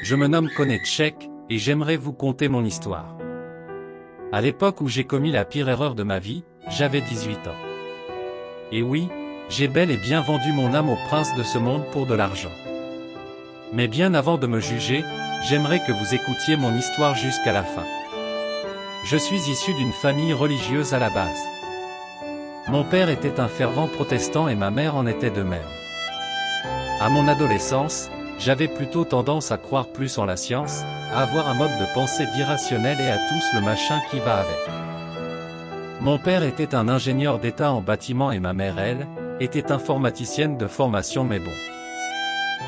Je me nomme Konetchek, et j'aimerais vous conter mon histoire. À l'époque où j'ai commis la pire erreur de ma vie, j'avais 18 ans. Et oui, j'ai bel et bien vendu mon âme au prince de ce monde pour de l'argent. Mais bien avant de me juger, j'aimerais que vous écoutiez mon histoire jusqu'à la fin. Je suis issu d'une famille religieuse à la base. Mon père était un fervent protestant et ma mère en était de même. À mon adolescence, j'avais plutôt tendance à croire plus en la science, à avoir un mode de pensée d'irrationnel et à tous le machin qui va avec. Mon père était un ingénieur d'État en bâtiment et ma mère, elle, était informaticienne de formation mais bon.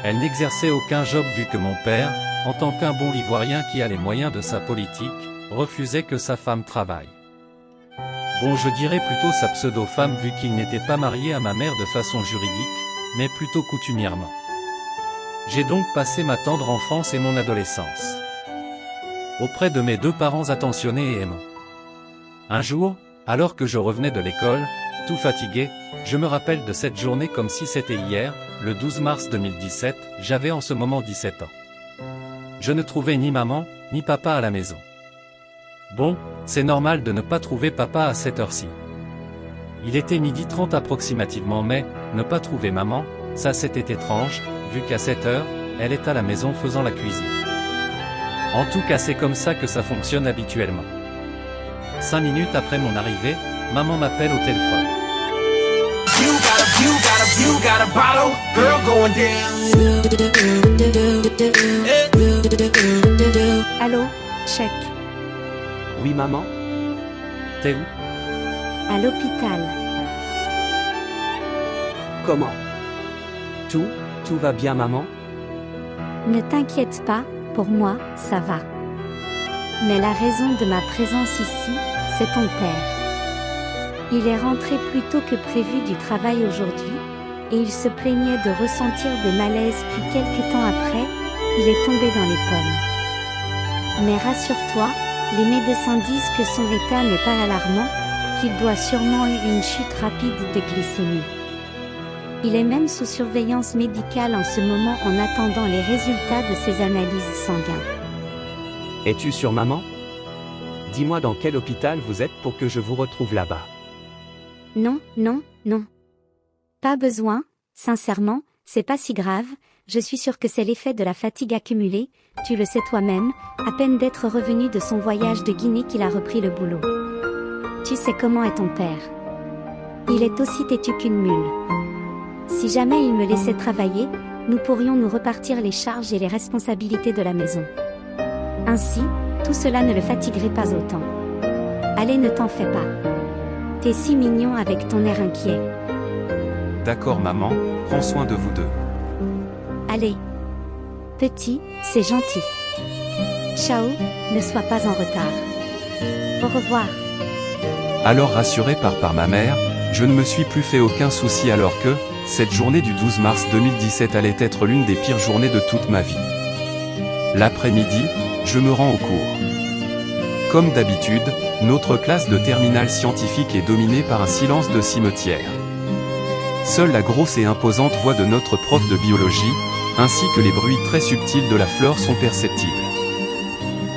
Elle n'exerçait aucun job vu que mon père, en tant qu'un bon Ivoirien qui a les moyens de sa politique, refusait que sa femme travaille. Bon, je dirais plutôt sa pseudo-femme vu qu'il n'était pas marié à ma mère de façon juridique, mais plutôt coutumièrement. J'ai donc passé ma tendre enfance et mon adolescence auprès de mes deux parents attentionnés et aimants. Un jour, alors que je revenais de l'école, tout fatigué, je me rappelle de cette journée comme si c'était hier, le 12 mars 2017, j'avais en ce moment 17 ans. Je ne trouvais ni maman, ni papa à la maison. Bon, c'est normal de ne pas trouver papa à cette heure-ci. Il était 12h30 approximativement mais, ne pas trouver maman, ça c'était étrange, vu qu'à cette heure, elle est à la maison faisant la cuisine. En tout cas c'est comme ça que ça fonctionne habituellement. 5 minutes après mon arrivée, maman m'appelle au téléphone. You got a bottle, girl going down. Allô, Chek. Oui maman? T'es où? À l'hôpital. Comment? Tout va bien maman? Ne t'inquiète pas, pour moi, ça va. Mais la raison de ma présence ici, c'est ton père. Il est rentré plus tôt que prévu du travail aujourd'hui, et il se plaignait de ressentir des malaises puis quelque temps après, il est tombé dans les pommes. Mais rassure-toi, les médecins disent que son état n'est pas alarmant, qu'il doit sûrement eu une chute rapide de glycémie. Il est même sous surveillance médicale en ce moment en attendant les résultats de ses analyses sanguines. Es-tu sûre maman? Dis-moi dans quel hôpital vous êtes pour que je vous retrouve là-bas. Non. Pas besoin, sincèrement, c'est pas si grave, je suis sûre que c'est l'effet de la fatigue accumulée, tu le sais toi-même, à peine d'être revenu de son voyage de Guinée qu'il a repris le boulot. Tu sais comment est ton père. Il est aussi têtu qu'une mule. Si jamais il me laissait travailler, nous pourrions nous repartir les charges et les responsabilités de la maison. Ainsi, tout cela ne le fatiguerait pas autant. Allez, ne t'en fais pas. T'es si mignon avec ton air inquiet. D'accord maman, prends soin de vous deux. Allez. Petit, c'est gentil. Ciao, ne sois pas en retard. Au revoir. Alors rassuré par ma mère, je ne me suis plus fait aucun souci alors que, cette journée du 12 mars 2017 allait être l'une des pires journées de toute ma vie. L'après-midi, je me rends au cours. Comme d'habitude, notre classe de terminale scientifique est dominée par un silence de cimetière. Seule la grosse et imposante voix de notre prof de biologie, ainsi que les bruits très subtils de la fleur sont perceptibles.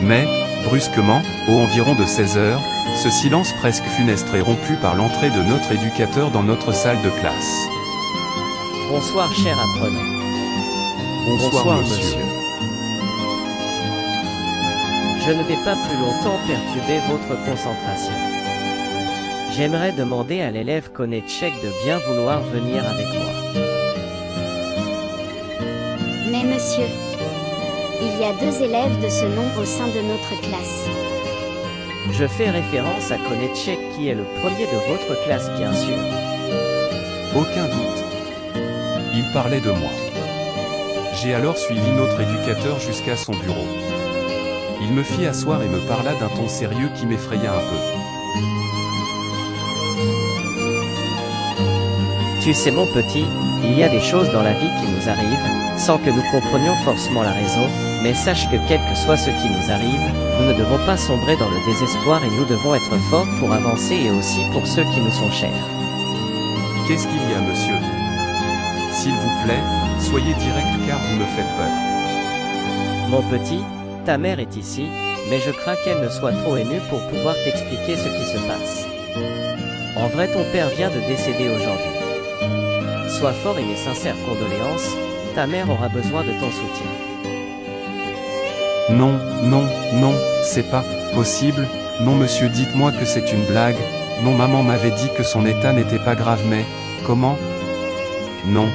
Mais, brusquement, aux environs de 16 heures, ce silence presque funeste est rompu par l'entrée de notre éducateur dans notre salle de classe. Bonsoir cher apprenant. Bonsoir monsieur. Je ne vais pas plus longtemps perturber votre concentration. J'aimerais demander à l'élève Konetchek de bien vouloir venir avec moi. Mais monsieur, il y a 2 élèves de ce nom au sein de notre classe. Je fais référence à Konetchek qui est le premier de votre classe bien sûr. Aucun doute. Il parlait de moi. J'ai alors suivi notre éducateur jusqu'à son bureau. Il me fit asseoir et me parla d'un ton sérieux qui m'effraya un peu. Tu sais mon petit, il y a des choses dans la vie qui nous arrivent, sans que nous comprenions forcément la raison, mais sache que quel que soit ce qui nous arrive, nous ne devons pas sombrer dans le désespoir et nous devons être forts pour avancer et aussi pour ceux qui nous sont chers. Qu'est-ce qu'il y a monsieur? S'il vous plaît, soyez direct car vous me faites peur. Mon petit, ta mère est ici, mais je crains qu'elle ne soit trop émue pour pouvoir t'expliquer ce qui se passe. En vrai, ton père vient de décéder aujourd'hui. Sois fort et mes sincères condoléances, ta mère aura besoin de ton soutien. Non, non, non, c'est pas possible. Non monsieur, dites-moi que c'est une blague. Non, maman m'avait dit que son état n'était pas grave, mais comment? Non.